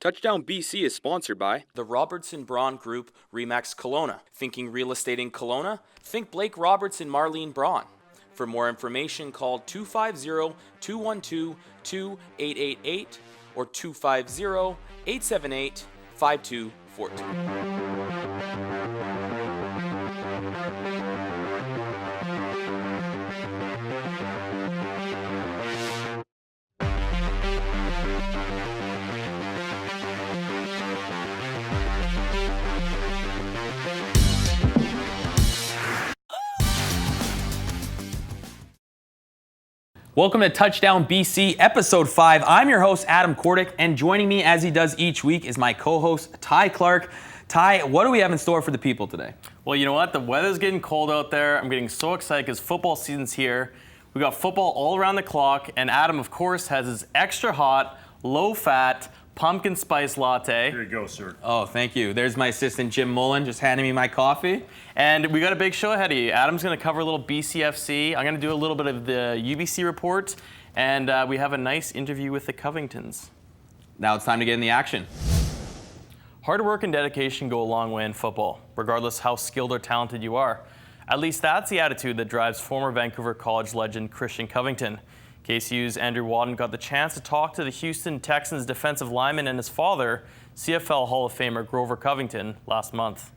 Touchdown BC is sponsored by the Robertson Braun Group, Remax Kelowna. Thinking real estate in Kelowna? Think Blake Robertson, Marlene Braun. For more information, call 250-212-2888 or 250-878-5242. Welcome to Touchdown BC, Episode 5. I'm your host, Adam Kordick, and joining me as he does each week is my co-host, Ty Clark. Ty, what do we have in store for the people today? Well, you know what? The weather's getting cold out there. I'm getting so excited because football season's here. We got football all around the clock, and Adam, of course, has his extra hot, low-fat, pumpkin spice latte. Here you go, sir. Oh, thank you. There's my assistant, Jim Mullen, just handing me my coffee. And we got a big show ahead of you. Adam's going to cover a little BCFC. I'm going to do a little bit of the UBC report. And we have a nice interview with the Covingtons. Now it's time to get in the action. Hard work and dedication go a long way in football, regardless how skilled or talented you are. At least that's the attitude that drives former Vancouver College legend Christian Covington. KCU's Andrew Wadden got the chance to talk to the Houston Texans defensive lineman and his father, CFL Hall of Famer Grover Covington, last month.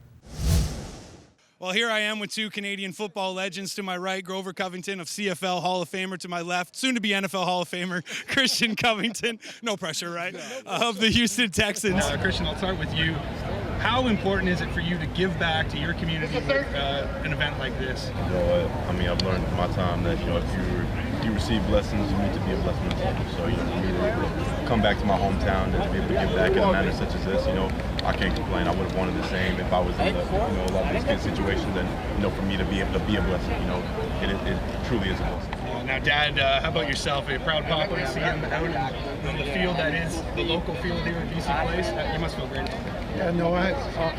Well, here I am with two Canadian football legends to my right, Grover Covington of CFL Hall of Famer to my left, soon to be NFL Hall of Famer, Christian Covington, no pressure, right, of the Houston Texans. Christian, I'll start with you. How important is it for you to give back to your community with an event like this? You know, I mean, I've learned in my time that, you know, if you receive blessings, you need to be a blessing to others. So, you know, for me to come back to my hometown and to be able to give back in a manner such as this, you know, I can't complain. I would have wanted the same if I was in the, you know, a lot of these good situations. And, you know, for me to be able to be a blessing, you know, it truly is a blessing. Now, Dad, how about yourself? Are you a proud papa to see him out in the field that is the local field here at BC Place? You must feel great. Yeah, no, I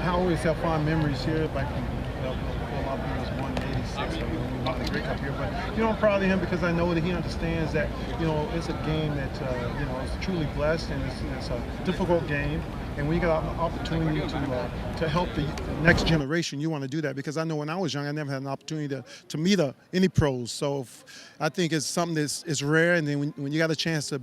always have fond memories here, like from Philadelphia was 186, so we won the Great Cup here. But, you know, I'm proud of him because I know that he understands that, you know, it's a game that, you know, is truly blessed and it's a difficult game. And when you got an opportunity to help the next generation, you want to do that. Because I know when I was young, I never had an opportunity to meet any pros. So I think it's something that's rare. And then when you got a chance to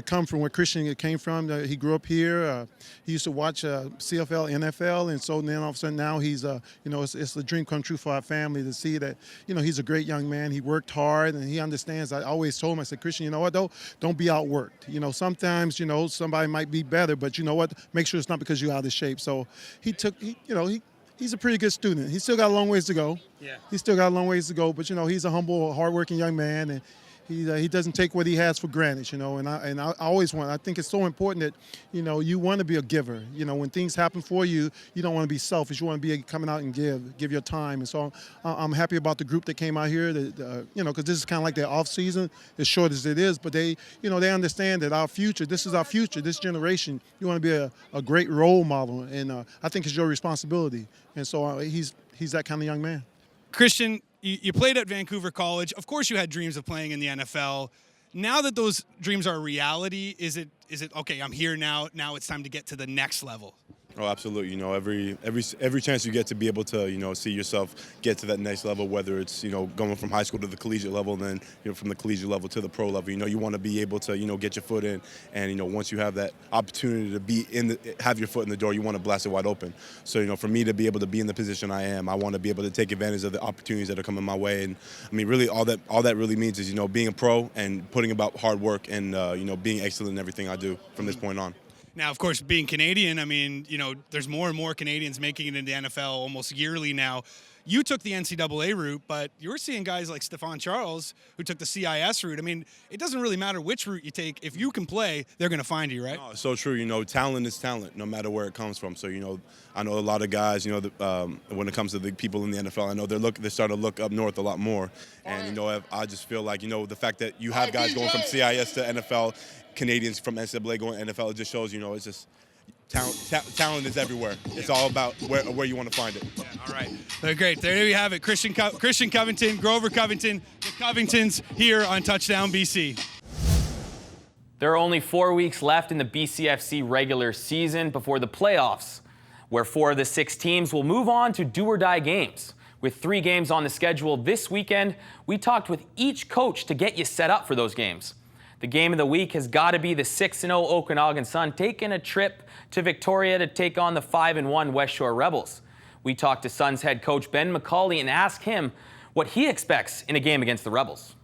come from where Christian came from, he grew up here. He used to watch CFL, NFL, and so then all of a sudden now he's, you know, it's a dream come true for our family to see that, you know, he's a great young man. He worked hard and he understands. I always told him, I said, Christian, you know what though? Don't be outworked. You know, sometimes, you know, somebody might be better, but you know what? Make sure it's not because you're out of shape. So he's a pretty good student. He's still got a long ways to go. Yeah. He's still got a long ways to go, but you know, he's a humble, hardworking young man, and he doesn't take what he has for granted, you know, and I always I think it's so important that, you know, you want to be a giver. You know, when things happen for you, you don't want to be selfish. You want to be coming out and give your time. And so I'm happy about the group that came out here, that, you know, because this is kind of like their off season, as short as it is, but they, you know, they understand that our future, this is our future, this generation, you want to be a great role model, and I think it's your responsibility. And so he's that kind of young man. Christian, you played at Vancouver College. Of course you had dreams of playing in the NFL. Now that those dreams are a reality, is it okay, I'm here now it's time to get to the next level? Oh, absolutely. You know, every chance you get to be able to, you know, see yourself get to that next level, whether it's, you know, going from high school to the collegiate level, and then, you know, from the collegiate level to the pro level, you know, you want to be able to, you know, get your foot in, and, you know, once you have that opportunity to have your foot in the door, you want to blast it wide open. So, you know, for me to be able to be in the position I am, I want to be able to take advantage of the opportunities that are coming my way. And I mean, really, all that really means is, you know, being a pro and putting about hard work and, you know, being excellent in everything I do from this point on. Now, of course, being Canadian, I mean, you know, there's more and more Canadians making it into the NFL almost yearly now. You took the NCAA route, but you're seeing guys like Stephon Charles who took the CIS route. I mean, it doesn't really matter which route you take. If you can play, they're going to find you, right? No, it's so true. You know, talent is talent, no matter where it comes from. So, you know, I know a lot of guys, you know, when it comes to the people in the NFL, I know they're starting to look up north a lot more. And, you know, I just feel like, you know, the fact that you have guys going from CIS to NFL, Canadians from NCAA going to NFL, it just shows, you know, it's just talent is everywhere. It's all about where you want to find it. Yeah, all right. Great. There you have it. Christian Covington, Grover Covington, the Covingtons here on Touchdown BC. There are only 4 weeks left in the BCFC regular season before the playoffs, where 4 of the 6 teams will move on to do-or-die games. With 3 games on the schedule this weekend, we talked with each coach to get you set up for those games. The game of the week has got to be the 6-0 Okanagan Sun taking a trip to Victoria to take on the 5-1 West Shore Rebels. We talked to Suns head coach Ben McCauley and asked him what he expects in a game against the Rebels.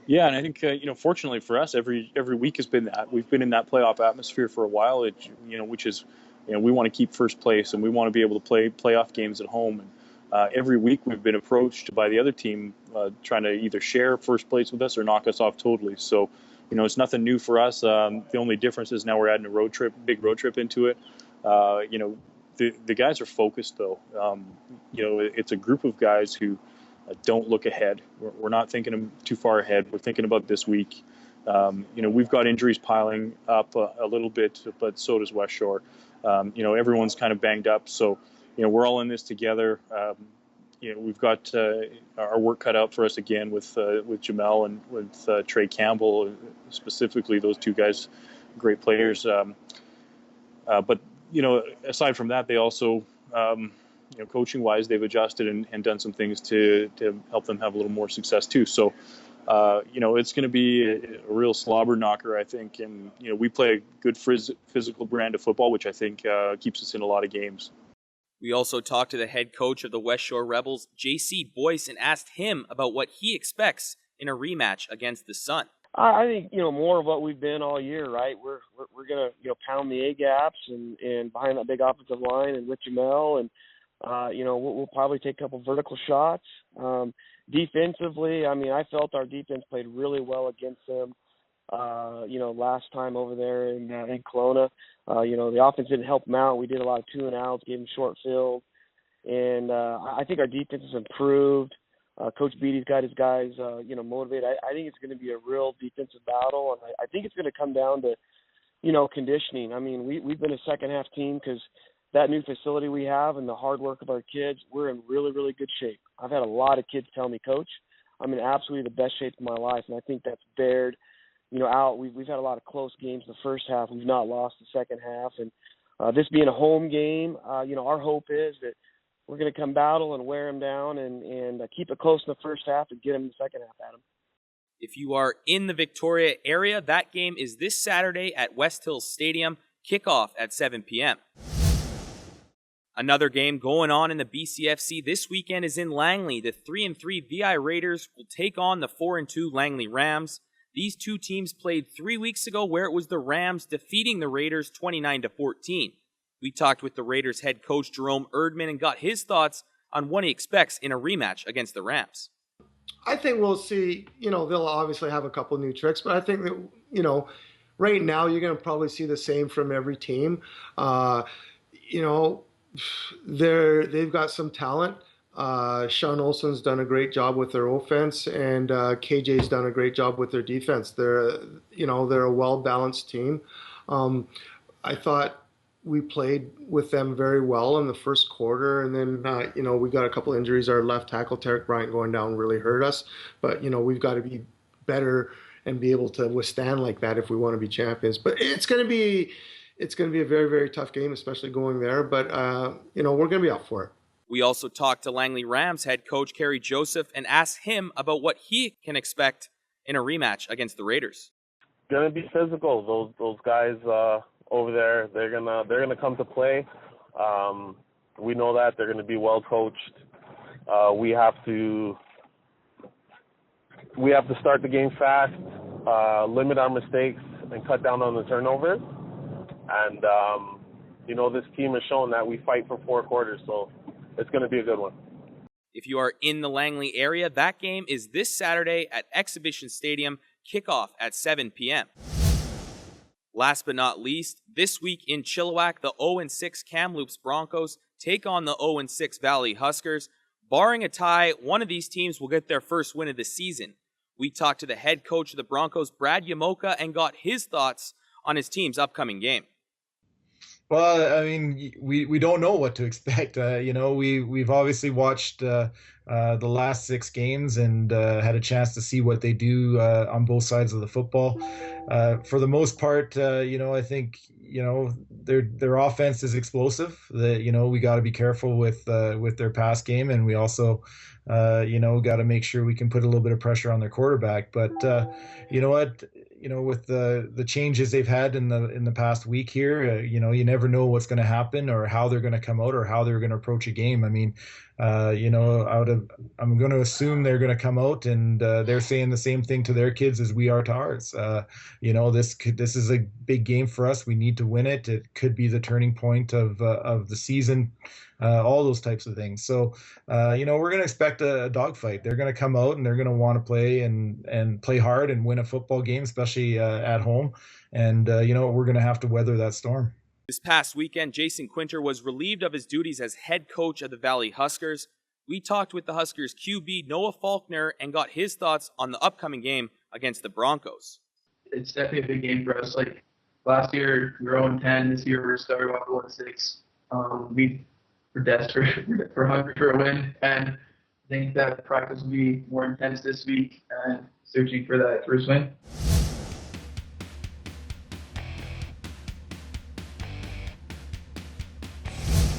Yeah, and I think fortunately for us, every week has been that. We've been in that playoff atmosphere for a while. Which is, we want to keep first place and we want to be able to play playoff games at home. And every week we've been approached by the other team trying to either share first place with us or knock us off totally. So, it's nothing new for us. The only difference is now we're adding a big road trip into it. The guys are focused though. It's a group of guys who don't look ahead. We're not thinking too far ahead. We're thinking about this week. We've got injuries piling up a little bit, but so does West Shore. Everyone's kind of banged up. So, we're all in this together. We've got our work cut out for us again with Jamel and with Trey Campbell, specifically those 2 guys, great players. But aside from that, they also, coaching-wise, they've adjusted and done some things to help them have a little more success too. So, it's going to be a real slobber knocker, I think. And, we play a good physical brand of football, which I think keeps us in a lot of games. We also talked to the head coach of the West Shore Rebels, J.C. Boyce, and asked him about what he expects in a rematch against the Sun. I think, more of what we've been all year, right? We're going to, pound the A gaps and behind that big offensive line and with Jamel and, we'll probably take a couple vertical shots. Defensively, I felt our defense played really well against them, last time over there in Kelowna. The offense didn't help them out. We did a lot of 2-and-outs, gave them short field. And I think our defense has improved. Coach Beatty's got his guys, motivated. I think it's going to be a real defensive battle. And I think it's going to come down to, conditioning. We've been a second-half team because that new facility we have and the hard work of our kids, we're in really, really good shape. I've had a lot of kids tell me, Coach, I'm in absolutely the best shape of my life, and I think that's bared, out. We've had a lot of close games the first half. We've not lost the second half, and this being a home game, our hope is that we're going to come battle and wear them down and keep it close in the first half and get them in the second half at them. If you are in the Victoria area, that game is this Saturday at West Hills Stadium, kickoff at 7 p.m. Another game going on in the BCFC this weekend is in Langley. The 3-3 VI Raiders will take on the 4-2 Langley Rams. These 2 teams played 3 weeks ago where it was the Rams defeating the Raiders 29-14. We talked with the Raiders head coach Jerome Erdman and got his thoughts on what he expects in a rematch against the Rams. I think we'll see, they'll obviously have a couple new tricks, but I think that, right now you're going to probably see the same from every team. They've got some talent. Sean Olsen's done a great job with their offense, and KJ's done a great job with their defense. They're a well-balanced team. I thought we played with them very well in the first quarter, and then we got a couple injuries. Our left tackle Tarek Bryant going down really hurt us, but we've got to be better and be able to withstand like that if we want to be champions. But it's going to be a very, very tough game, especially going there. But we're going to be up for it. We also talked to Langley Rams head coach Kerry Joseph and asked him about what he can expect in a rematch against the Raiders. Going to be physical. Those guys over there, they're gonna come to play. We know that they're going to be well coached. We have to start the game fast, limit our mistakes, and cut down on the turnovers. And this team has shown that we fight for 4 quarters, so it's going to be a good one. If you are in the Langley area, that game is this Saturday at Exhibition Stadium, kickoff at 7 p.m. Last but not least, this week in Chilliwack, the 0-6 Kamloops Broncos take on the 0-6 Valley Huskers. Barring a tie, one of these teams will get their first win of the season. We talked to the head coach of the Broncos, Brad Yamoka, and got his thoughts on his team's upcoming game. Well, I mean, we don't know what to expect. We've obviously watched the last 6 games and had a chance to see what they do on both sides of the football. For the most part, I think their offense is explosive. We got to be careful with their pass game, and we also got to make sure we can put a little bit of pressure on their quarterback. But you know what? With the changes they've had in the past week here, you never know what's going to happen or how they're going to come out or how they're going to approach a game. I mean, I'm going to assume they're going to come out and they're saying the same thing to their kids as we are to ours. This is a big game for us. We need to win it. It could be the turning point of the season. All those types of things. So, we're going to expect a dogfight. They're going to come out and they're going to want to play and play hard and win a football game, especially at home. And, we're going to have to weather that storm. This past weekend, Jason Quinter was relieved of his duties as head coach of the Valley Huskers. We talked with the Huskers QB Noah Faulkner and got his thoughts on the upcoming game against the Broncos. It's definitely a big game for us. Like last year, we were 0-10. This year, we're starting off 1-6. We're desperate. We're hungry for a win, and I think that practice will be more intense this week and searching for that first win.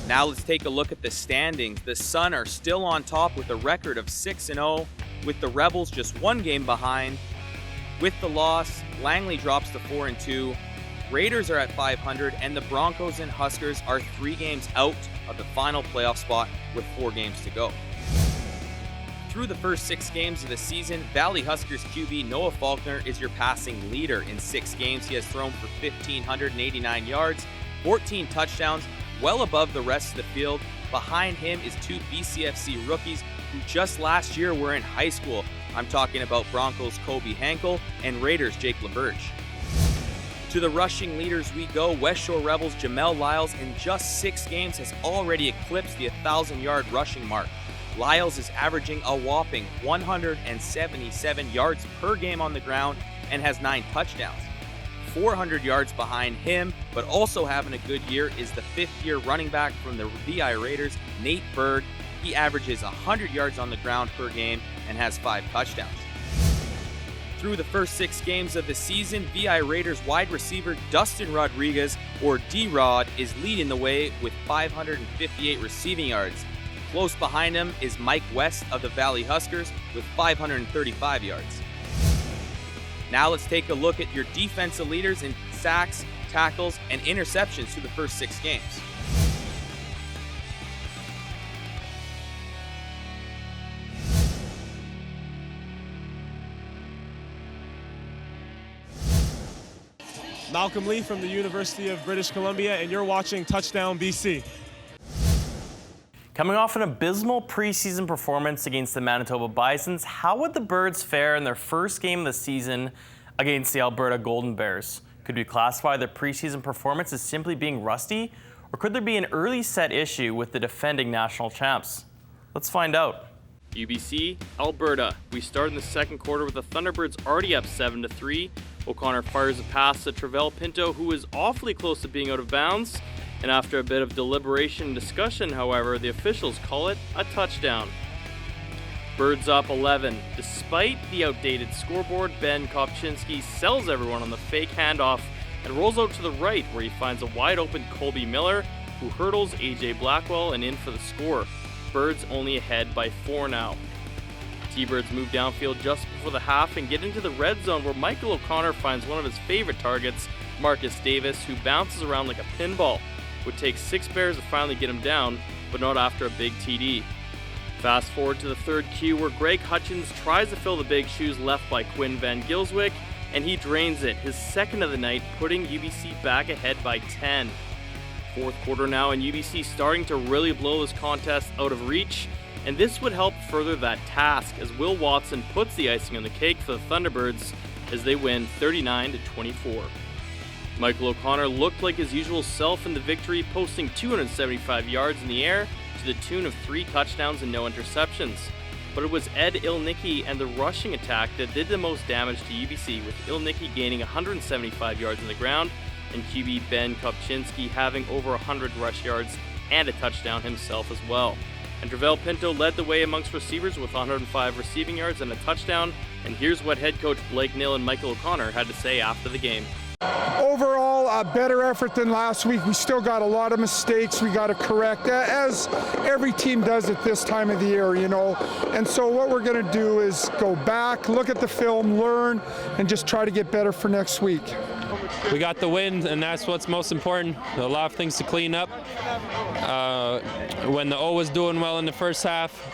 Now let's take a look at the standings. The Sun are still on top with a record of 6-0, with the Rebels just 1 game behind. With the loss, Langley drops to 4-2. Raiders are at 500, and the Broncos and Huskers are 3 games out of the final playoff spot with 4 games to go. Through the first 6 games of the season, Valley Huskers QB Noah Faulkner is your passing leader. In 6 games, he has thrown for 1,589 yards, 14 touchdowns, well above the rest of the field. Behind him is 2 BCFC rookies who just last year were in high school. I'm talking about Broncos Kobe Hankel and Raiders Jake LaBerge. To the rushing leaders we go. West Shore Rebels Jamel Lyles in just 6 games has already eclipsed the 1,000-yard rushing mark. Lyles is averaging a whopping 177 yards per game on the ground and has 9 touchdowns. 400 yards behind him, but also having a good year, is the 5th-year running back from the VI Raiders, Nate Bird. He averages 100 yards on the ground per game and has 5 touchdowns. Through the first 6 games of the season, VI Raiders wide receiver Dustin Rodriguez, or D-Rod, is leading the way with 558 receiving yards. Close behind him is Mike West of the Valley Huskers with 535 yards. Now let's take a look at your defensive leaders in sacks, tackles, and interceptions through the first 6 games. Malcolm Lee from the University of British Columbia, and you're watching Touchdown BC. Coming off an abysmal preseason performance against the Manitoba Bisons, how would the Birds fare in their first game of the season against the Alberta Golden Bears? Could we classify their preseason performance as simply being rusty, or could there be an early set issue with the defending national champs? Let's find out. UBC, Alberta. We start in the second quarter with the Thunderbirds already up 7-3. O'Connor fires a pass to Travell Pinto, who is awfully close to being out of bounds. And after a bit of deliberation and discussion, however, the officials call it a touchdown. Birds up 11. Despite the outdated scoreboard, Ben Kopczynski sells everyone on the fake handoff and rolls out to the right, where he finds a wide open Colby Miller, who hurdles AJ Blackwell and in for the score. Birds only ahead by 4 now. T-Birds move downfield just before the half and get into the red zone, where Michael O'Connor finds one of his favorite targets, Marcus Davis, who bounces around like a pinball. Would take 6 Bears to finally get him down, but not after a big TD. Fast forward to the third Q, where Greg Hutchins tries to fill the big shoes left by Quinn Van Gilswick, and he drains it, his second of the night, putting UBC back ahead by 10. Fourth quarter now, and UBC starting to really blow this contest out of reach, and this would help further that task as Will Watson puts the icing on the cake for the Thunderbirds as they win 39-24. Michael O'Connor looked like his usual self in the victory, posting 275 yards in the air to the tune of 3 touchdowns and no interceptions. But it was Ed Ilnicki and the rushing attack that did the most damage to UBC, with Ilnicki gaining 175 yards on the ground and QB Ben Kopczynski having over 100 rush yards and a touchdown himself as well. And Travell Pinto led the way amongst receivers with 105 receiving yards and a touchdown. And here's what head coach Blake Nill and Michael O'Connor had to say after the game. Overall, a better effort than last week. We still got a lot of mistakes we got to correct, as every team does at this time of the year, you know. And so what we're going to do is go back, look at the film, learn, and just try to get better for next week. We got the win, and that's what's most important. A lot of things to clean up. When the O was doing well in the first half,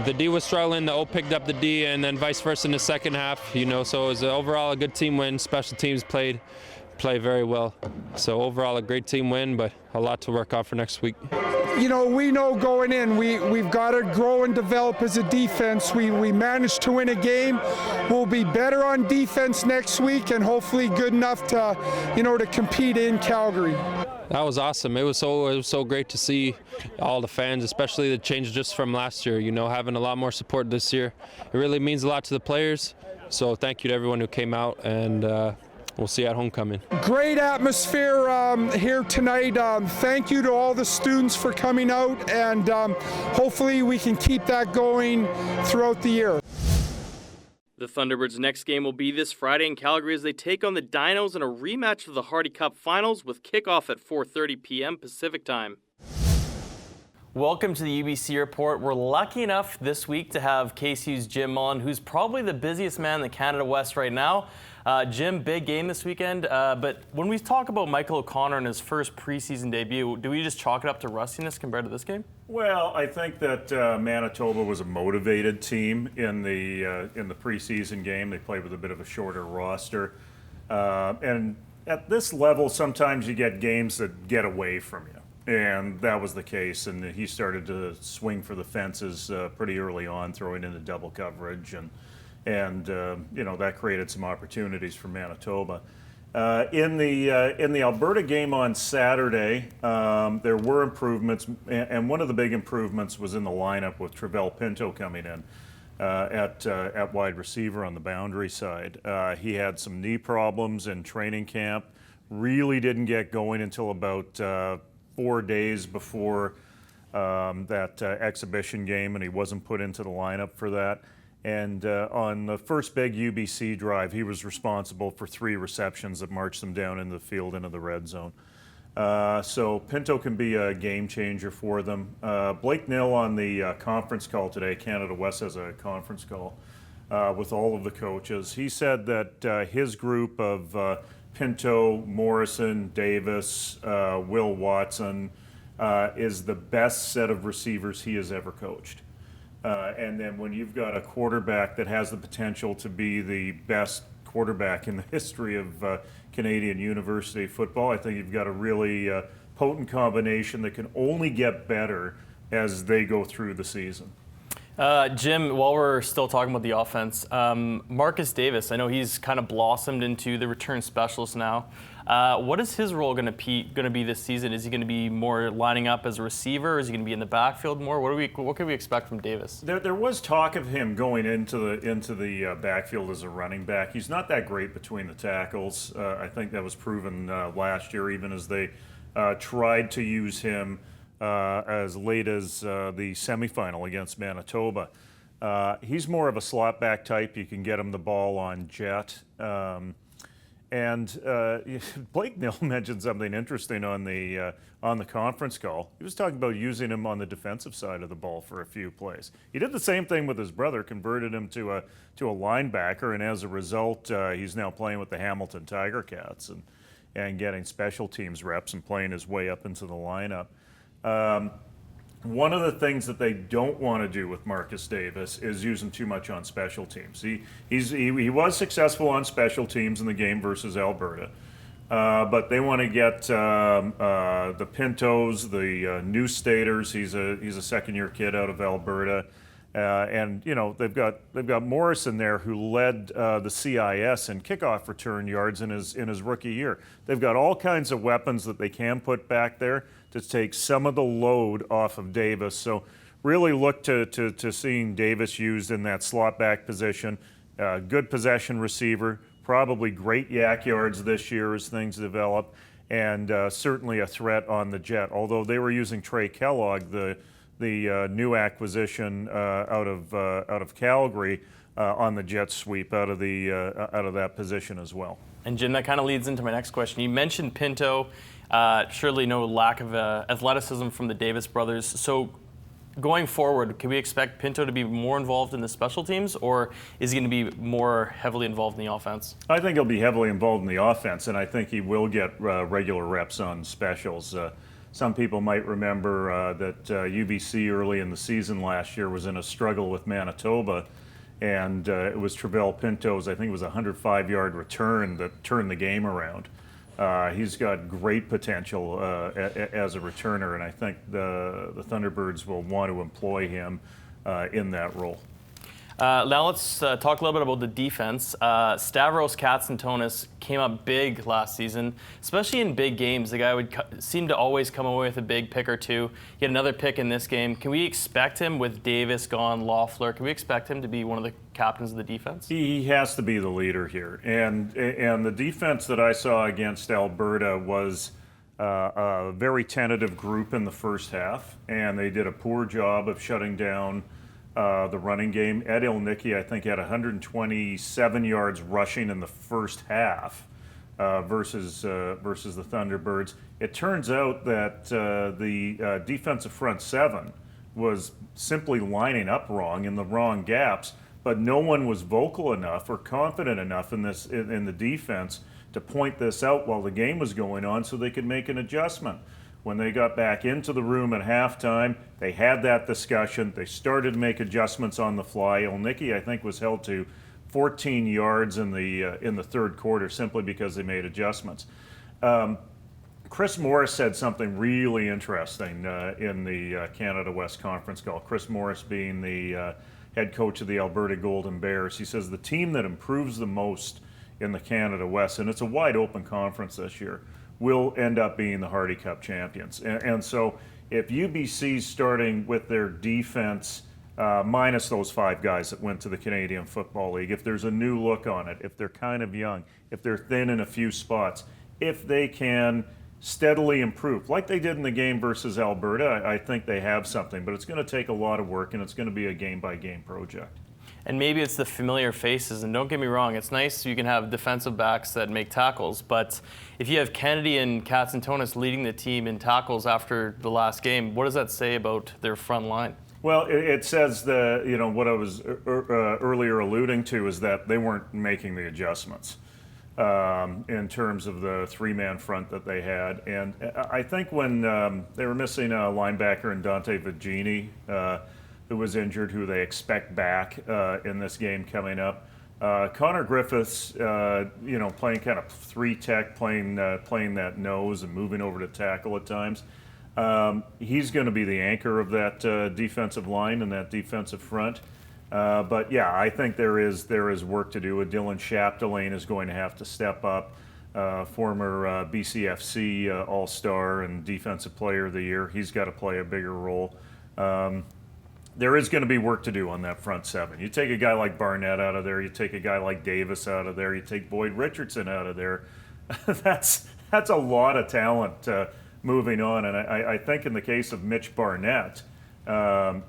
the D was struggling, the O picked up the D, and then vice versa in the second half. You know, so it was overall a good team win. Special teams play very well. So overall a great team win, but a lot to work on for next week. You know, we know going in, we've got to grow and develop as a defense. We managed to win a game. We'll be better on defense next week and hopefully good enough to, you know, to compete in Calgary. That was awesome. It was so great to see all the fans, especially the change just from last year, you know, having a lot more support this year. It really means a lot to the players. So thank you to everyone who came out, and we'll see you at homecoming. Great atmosphere here tonight. Thank you to all the students for coming out, and hopefully we can keep that going throughout the year. The Thunderbirds' next game will be this Friday in Calgary as they take on the Dinos in a rematch of the Hardy Cup Finals with kickoff at 4:30 p.m. Pacific Time. Welcome to the UBC Report. We're lucky enough this week to have KCU's Jim Mullen, who's probably the busiest man in the Canada West right now. Jim, big game this weekend, but when we talk about Michael O'Connor and his first preseason debut, do we just chalk it up to rustiness compared to this game? Well, I think that Manitoba was a motivated team in the preseason game. They played with a bit of a shorter roster, and at this level, sometimes you get games that get away from you, and that was the case. And he started to swing for the fences pretty early on, throwing into double coverage, and you know, that created some opportunities for Manitoba. In the Alberta game on Saturday, there were improvements, and one of the big improvements was in the lineup with Travell Pinto coming in at wide receiver on the boundary side. He had some knee problems in training camp, really didn't get going until about 4 days before that exhibition game, and he wasn't put into the lineup for that. And on the first big UBC drive, he was responsible for 3 receptions that marched them down into the field, into the red zone. So Pinto can be a game changer for them. Blake Nill on the conference call today, Canada West has a conference call with all of the coaches. He said that his group of Pinto, Morrison, Davis, Will Watson is the best set of receivers he has ever coached. And then when you've got a quarterback that has the potential to be the best quarterback in the history of Canadian university football, I think you've got a really potent combination that can only get better as they go through the season. Jim, while we're still talking about the offense, Marcus Davis, I know he's kind of blossomed into the return specialist now. What is his role going to be this season? Is he going to be more lining up as a receiver? Or is he going to be in the backfield more? What can we expect from Davis? There was talk of him going into the backfield as a running back. He's not that great between the tackles. I think that was proven last year, even as they tried to use him as late as the semifinal against Manitoba. He's more of a slot back type. You can get him the ball on jet. And Blake Nill mentioned something interesting on the conference call. He was talking about using him on the defensive side of the ball for a few plays. He did the same thing with his brother, converted him to a linebacker, and as a result, he's now playing with the Hamilton Tiger Cats and getting special teams reps and playing his way up into the lineup. One of the things that they don't want to do with Marcus Davis is use him too much on special teams. He was successful on special teams in the game versus Alberta, but they want to get the Pintos, the New Staters. He's a second-year kid out of Alberta, and you know they've got Morrison there who led the CIS in kickoff return yards in his rookie year. They've got all kinds of weapons that they can put back there to take some of the load off of Davis. So really look to seeing Davis used in that slot back position. Good possession receiver, Probably great yak yards this year as things develop, and certainly a threat on the jet. Although they were using Trey Kellogg, the new acquisition out of Calgary, on the jet sweep out of that position as well. And Jim, that kind of leads into my next question. You mentioned Pinto. Surely no lack of athleticism from the Davis brothers. So going forward, can we expect Pinto to be more involved in the special teams, or is he going to be more heavily involved in the offense? I think he'll be heavily involved in the offense, and I think he will get regular reps on specials. Some people might remember that UBC early in the season last year was in a struggle with Manitoba, and it was Travell Pinto's, I think it was a 105-yard return that turned the game around. He's got great potential as a returner, and I think the Thunderbirds will want to employ him in that role. Now let's talk a little bit about the defense. Stavros Katsantonis came up big last season, especially in big games. The guy would seem to always come away with a big pick or two. He had another pick in this game. Can we expect him, with Davis gone, Loeffler, can we expect him to be one of the captains of the defense? He has to be the leader here. And the defense that I saw against Alberta was a very tentative group in the first half, and they did a poor job of shutting down the running game. Ed Ilnicki, I think, had 127 yards rushing in the first half versus the Thunderbirds. It turns out that the defensive front seven was simply lining up wrong in the wrong gaps, but no one was vocal enough or confident enough in the defense to point this out while the game was going on so they could make an adjustment. When they got back into the room at halftime, they had that discussion. They started to make adjustments on the fly. Ilnicki, I think, was held to 14 yards in the third quarter simply because they made adjustments. Chris Morris said something really interesting in the Canada West Conference call. Chris Morris being the head coach of the Alberta Golden Bears. He says the team that improves the most in the Canada West, and it's a wide open conference this year, will end up being the Hardy Cup champions. And so if UBC's starting with their defense, minus those 5 guys that went to the Canadian Football League, if there's a new look on it, if they're kind of young, if they're thin in a few spots, if they can steadily improve, like they did in the game versus Alberta, I think they have something. But it's going to take a lot of work, and it's going to be a game-by-game project. And maybe it's the familiar faces, and don't get me wrong, it's nice you can have defensive backs that make tackles, but if you have Kennedy and Katsantonis leading the team in tackles after the last game, what does that say about their front line? Well, it says what I was earlier alluding to is that they weren't making the adjustments in terms of the 3-man front that they had. And I think when they were missing a linebacker in Dante Vigini, who was injured, who they expect back in this game coming up. Connor Griffiths, playing kind of 3-tech, playing that nose and moving over to tackle at times. He's going to be the anchor of that defensive line and that defensive front. But yeah, I think there is work to do. Dylan Chapdelaine is going to have to step up. Former BCFC All-Star and Defensive Player of the Year. He's got to play a bigger role. There is going to be work to do on that front seven. You take a guy like Barnett out of there, you take a guy like Davis out of there, you take Boyd Richardson out of there. That's a lot of talent moving on. And I think in the case of Mitch Barnett,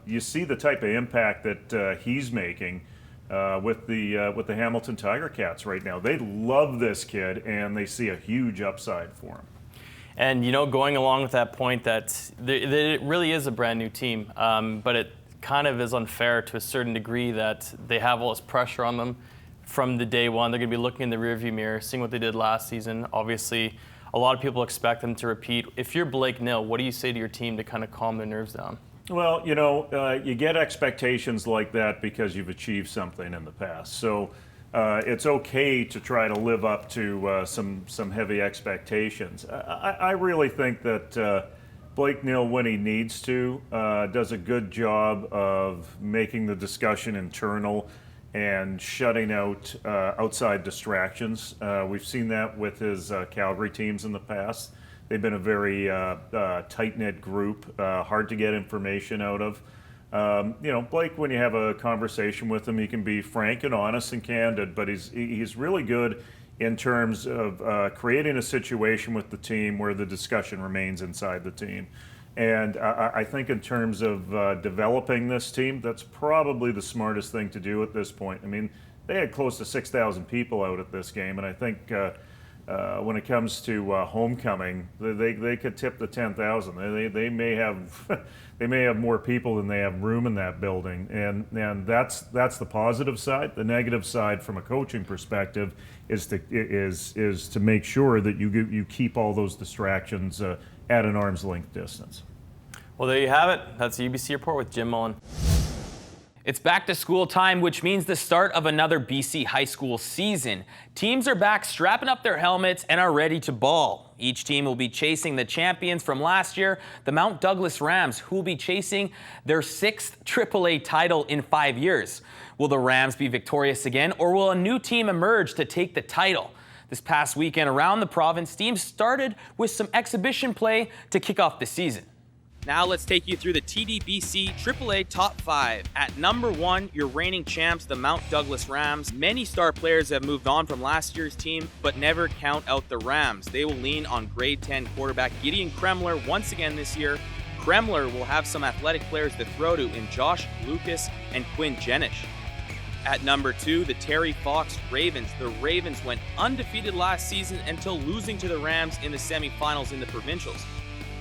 you see the type of impact that he's making with the Hamilton Tiger Cats right now. They love this kid, and they see a huge upside for him. And, going along with that point that it really is a brand new team, but it kind of is unfair to a certain degree that they have all this pressure on them from the day one. They're going to be looking in the rearview mirror, seeing what they did last season. Obviously, a lot of people expect them to repeat. If you're Blake Nill, what do you say to your team to kind of calm their nerves down? Well, you get expectations like that because you've achieved something in the past. So it's okay to try to live up to some heavy expectations. I really think that Blake Nill, when he needs to, does a good job of making the discussion internal and shutting out outside distractions. We've seen that with his Calgary teams in the past. They've been a very tight-knit group, hard to get information out of. Blake, when you have a conversation with him, he can be frank and honest and candid, but he's really good in terms of creating a situation with the team where the discussion remains inside the team. And I think in terms of developing this team, that's probably the smartest thing to do at this point. I mean, they had close to 6,000 people out at this game, and I think when it comes to homecoming, they could tip the 10,000. They may have they may have more people than they have room in that building, and that's the positive side. The negative side, from a coaching perspective, is to make sure that you keep all those distractions at an arm's length distance. Well, there you have it. That's the UBC Report with Jim Mullen. It's back to school time, which means the start of another BC high school season. Teams are back strapping up their helmets and are ready to ball. Each team will be chasing the champions from last year, the Mount Douglas Rams, who will be chasing their 6th AAA title in 5 years. Will the Rams be victorious again, or will a new team emerge to take the title? This past weekend around the province, teams started with some exhibition play to kick off the season. Now let's take you through the TDBC AAA Top 5. At number 1, your reigning champs, the Mount Douglas Rams. Many star players have moved on from last year's team, but never count out the Rams. They will lean on grade 10 quarterback Gideon Kremler once again this year. Kremler will have some athletic players to throw to in Josh Lucas and Quinn Jenish. At number 2, the Terry Fox Ravens. The Ravens went undefeated last season until losing to the Rams in the semifinals in the provincials.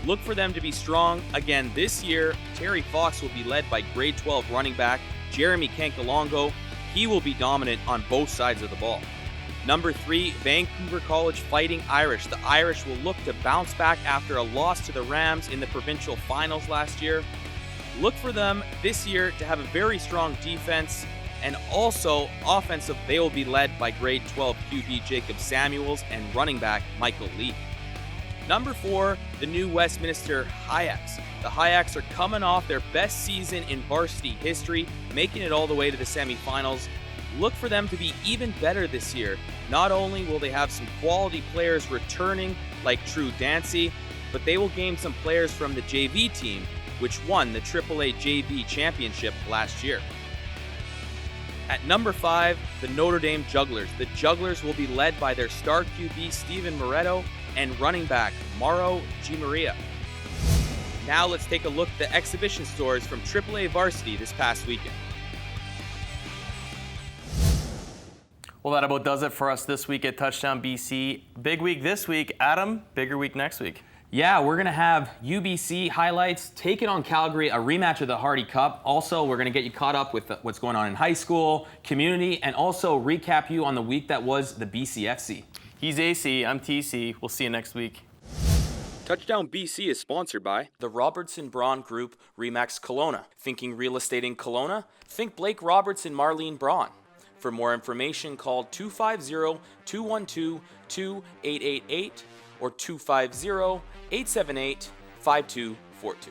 Look for them to be strong again this year. Terry Fox will be led by grade 12 running back Jeremy Kankalongo. He will be dominant on both sides of the ball. Number 3, Vancouver College Fighting Irish. The Irish will look to bounce back after a loss to the Rams in the provincial finals last year. Look for them this year to have a very strong defense and also offensive. They will be led by grade 12 QB Jacob Samuels and running back Michael Lee. Number 4, the new Westminster Hayaks. The Hayaks are coming off their best season in varsity history, making it all the way to the semifinals. Look for them to be even better this year. Not only will they have some quality players returning like True Dancy, but they will gain some players from the JV team, which won the AAA JV championship last year. At number 5, the Notre Dame Jugglers. The Jugglers will be led by their star QB Steven Moretto and running back Mauro Gimaria. Now let's take a look at the exhibition stores from AAA varsity this past weekend. Well, that about does it for us this week at Touchdown BC. Big week this week. Adam, bigger week next week. Yeah, we're going to have UBC highlights, taking on Calgary, a rematch of the Hardy Cup. Also, we're going to get you caught up with what's going on in high school, community, and also recap you on the week that was the BCFC. He's AC, I'm TC. We'll see you next week. Touchdown BC is sponsored by the Robertson Braun Group, Remax Kelowna. Thinking real estate in Kelowna? Think Blake Roberts and Marlene Braun. For more information, call 250-212-2888 or 250-878-5242.